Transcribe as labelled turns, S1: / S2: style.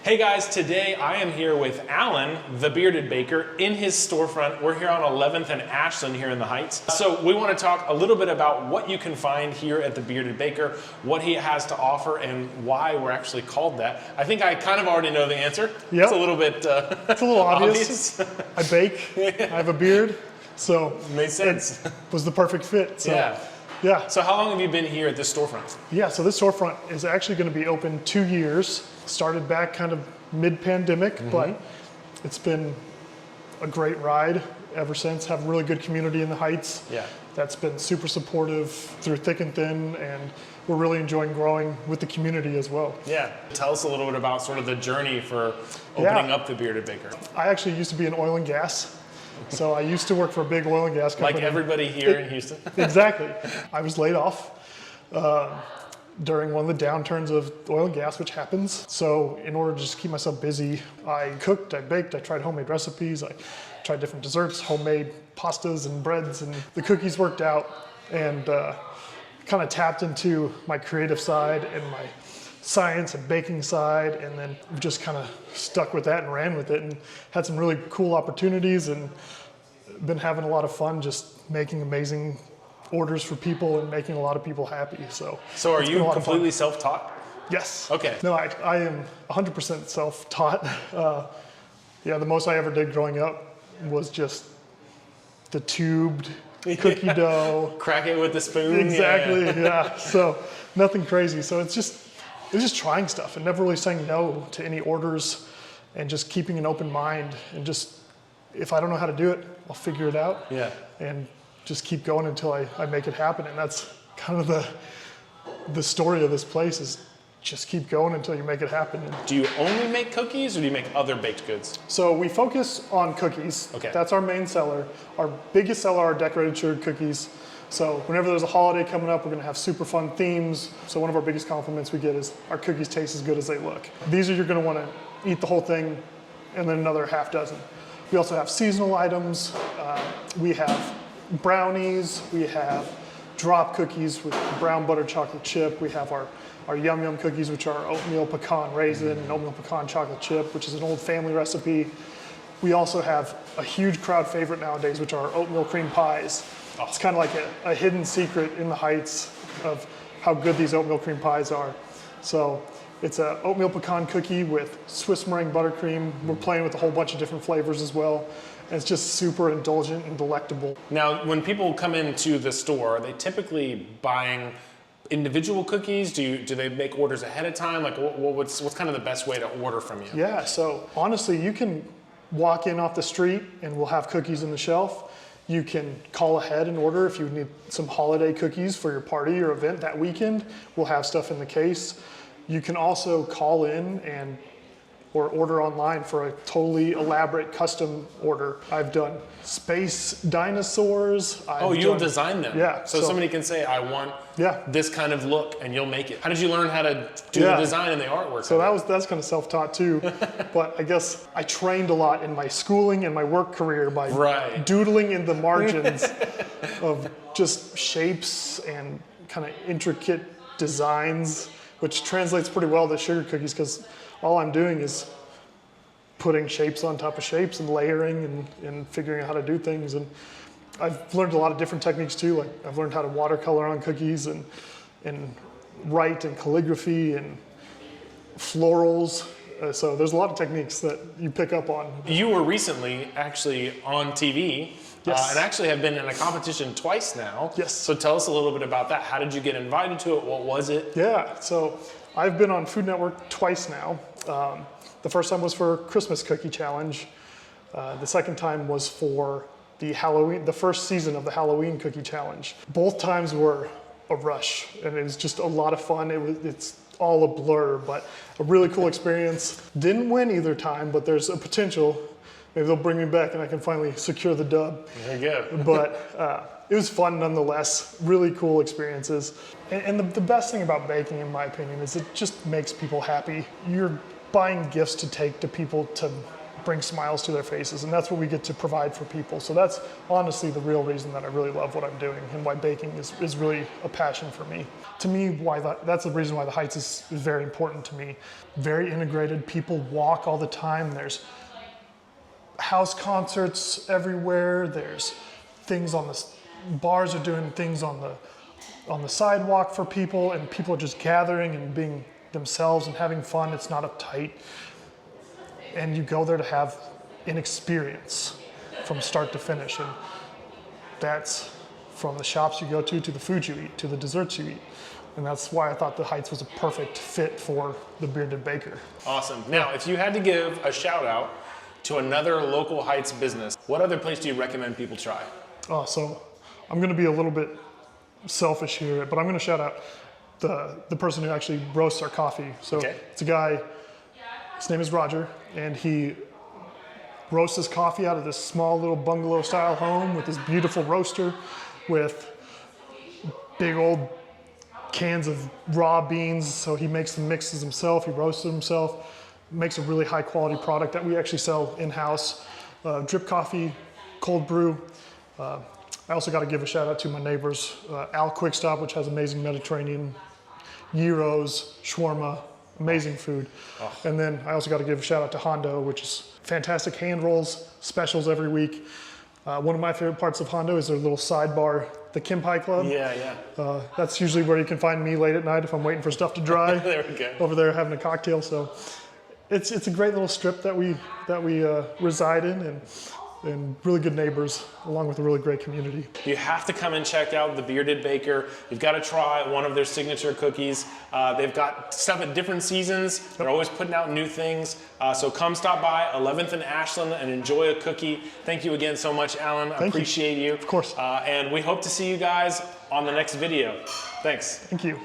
S1: Hey guys, today I am here with Allan, the Bearded Baker, in his storefront. We're here on 11th and Ashland here in the Heights. So we want to talk a little bit about what you can find here at the Bearded Baker, what he has to offer, and why we're actually called that. I think I kind of already know the answer.
S2: Yep.
S1: It's a little bit
S2: it's a little obvious. I bake, I have a beard, so
S1: makes sense.
S2: It was the perfect fit. So.
S1: Yeah. So how long have you been here at this storefront?
S2: Yeah, so this storefront is actually going to be open 2 years. Started back kind of mid-pandemic, but it's been a great ride ever since. Have a really good community in the Heights.
S1: Yeah.
S2: That's been super supportive through thick and thin, and we're really enjoying growing with the community as well.
S1: Yeah. Tell us a little bit about sort of the journey for opening up the Bearded Baker.
S2: I actually used to be in oil and gas. So I used to work for a big oil and gas company.
S1: Like everybody here in Houston.
S2: Exactly. I was laid off during one of the downturns of oil and gas, which happens. So in order to just keep myself busy, I cooked, I baked, I tried homemade recipes, I tried different desserts, homemade pastas and breads, and the cookies worked out, and kind of tapped into my creative side and my science and baking side, and then just kind of stuck with that and ran with it and had some really cool opportunities and been having a lot of fun just making amazing orders for people and making a lot of people happy. So
S1: are you completely self-taught?
S2: Yes.
S1: Okay.
S2: No, I am 100% self-taught. Yeah, the most I ever did growing up was just the tubed cookie dough.
S1: Crack it with the spoon.
S2: Exactly, yeah. So nothing crazy. So it's just trying stuff and never really saying no to any orders and just keeping an open mind and just, if I don't know how to do it, I'll figure it out.
S1: Yeah.
S2: And just keep going until I make it happen. And that's kind of the story of this place, is just keep going until you make it happen.
S1: Do you only make cookies or do you make other baked goods?
S2: So we focus on cookies.
S1: Okay.
S2: That's our main seller. Our biggest seller are decorated sugar cookies. So whenever there's a holiday coming up, we're gonna have super fun themes. So one of our biggest compliments we get is our cookies taste as good as they look. These are, you're gonna wanna eat the whole thing and then another half dozen. We also have seasonal items. We have brownies. We have drop cookies with brown butter chocolate chip. We have our Yum Yum cookies, which are oatmeal pecan raisin and oatmeal pecan chocolate chip, which is an old family recipe. We also have a huge crowd favorite nowadays, which are oatmeal cream pies. It's kind of like a hidden secret in the Heights of how good these oatmeal cream pies are. So it's an oatmeal pecan cookie with Swiss meringue buttercream. We're playing with a whole bunch of different flavors as well. And it's just super indulgent and delectable.
S1: Now, when people come into the store, are they typically buying individual cookies? Do they make orders ahead of time? Like, what's kind of the best way to order from you?
S2: Yeah, so honestly, you can walk in off the street and we'll have cookies on the shelf. You can call ahead and order if you need some holiday cookies for your party or event that weekend. We'll have stuff in the case. You can also call in or order online for a totally elaborate custom order. I've done space dinosaurs.
S1: You'll design them?
S2: Yeah.
S1: So somebody can say, I want this kind of look, and you'll make it. How did you learn how to do the design and the artwork?
S2: So that's kind of self-taught too. But I guess I trained a lot in my schooling and my work career by doodling in the margins of just shapes and kind of intricate designs, which translates pretty well to sugar cookies, because all I'm doing is putting shapes on top of shapes and layering and figuring out how to do things. And I've learned a lot of different techniques too. Like I've learned how to watercolor on cookies and write and calligraphy and florals. So there's a lot of techniques that you pick up on.
S1: You were recently actually on TV.
S2: Yes.
S1: And actually have been in a competition twice now.
S2: Yes.
S1: So tell us a little bit about that. How did you get invited to it? What was it?
S2: Yeah, so I've been on Food Network twice now. The first time was for Christmas Cookie Challenge. The second time was for the first season of the Halloween Cookie Challenge. Both times were a rush, and it was just a lot of fun. It's all a blur, but a really cool experience. Didn't win either time, but there's a potential. Maybe they'll bring me back and I can finally secure the dub.
S1: There you go.
S2: But it was fun nonetheless, really cool experiences. And the best thing about baking, in my opinion, is it just makes people happy. You're buying gifts to take to people to bring smiles to their faces, and that's what we get to provide for people. So that's honestly the real reason that I really love what I'm doing and why baking is really a passion for me. To me, that's the reason why the Heights is very important to me. Very integrated, people walk all the time. There's house concerts everywhere. There's things on the bars are doing things on the sidewalk for people, and people are just gathering and being themselves and having fun. It's not uptight. And you go there to have an experience from start to finish. And that's from the shops you go to the food you eat, to the desserts you eat. And that's why I thought the Heights was a perfect fit for the Bearded Baker.
S1: Awesome. Now, if you had to give a shout out to another local Heights business, what other place do you recommend people try?
S2: So I'm gonna be a little bit selfish here, but I'm gonna shout out the person who actually roasts our coffee. So It's a guy, his name is Roger, and he roasts his coffee out of this small little bungalow style home with this beautiful roaster with big old cans of raw beans. So he makes the mixes himself, he roasts it himself, makes a really high quality product that we actually sell in-house. Drip coffee, cold brew. I also got to give a shout out to my neighbors, Al Quick Stop, which has amazing Mediterranean gyros, shawarma, amazing food. And then I also got to give a shout out to Hondo, which is fantastic hand rolls, specials every week. One of my favorite parts of Hondo is their little sidebar, the Kim Pie Club.
S1: Yeah.
S2: That's usually where you can find me late at night if I'm waiting for stuff to dry.
S1: There we go.
S2: Over there having a cocktail. So it's a great little strip that we reside in, and really good neighbors, along with a really great community.
S1: You have to come and check out the Bearded Baker. You've got to try one of their signature cookies. They've got stuff at different seasons. They're always putting out new things. So come stop by 11th and Ashland and enjoy a cookie. Thank you again so much, Allan. I appreciate you.
S2: Of course.
S1: And we hope to see you guys on the next video. Thanks.
S2: Thank you.